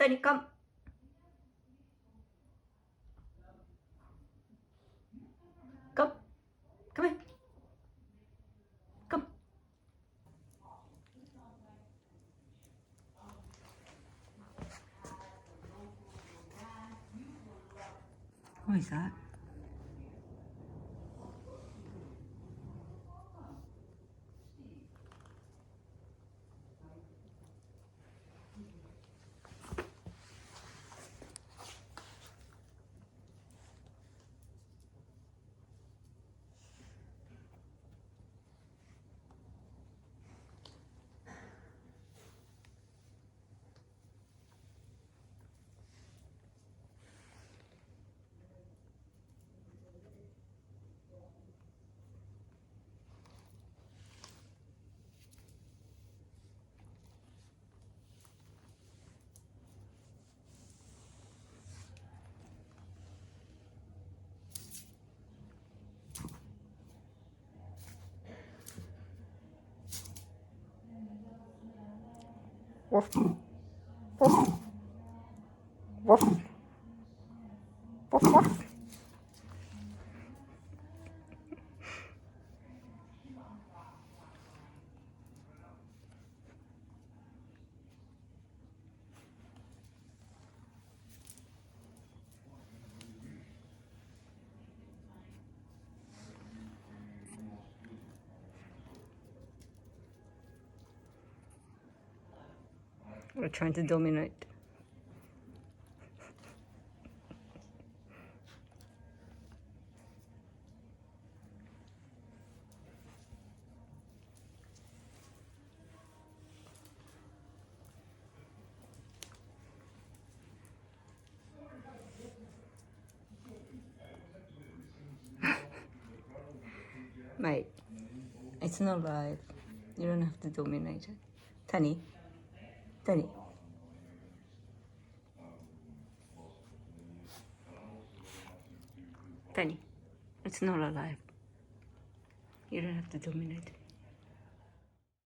Tiny, come. Come. Come here. Come. What is that? Woof. Woof. Woof. Woof, woof. We're trying to dominate. Mate, it's not live. You don't have to dominate it. Tiny. Tiny. Tiny. It's not alive. You don't have to dominate it.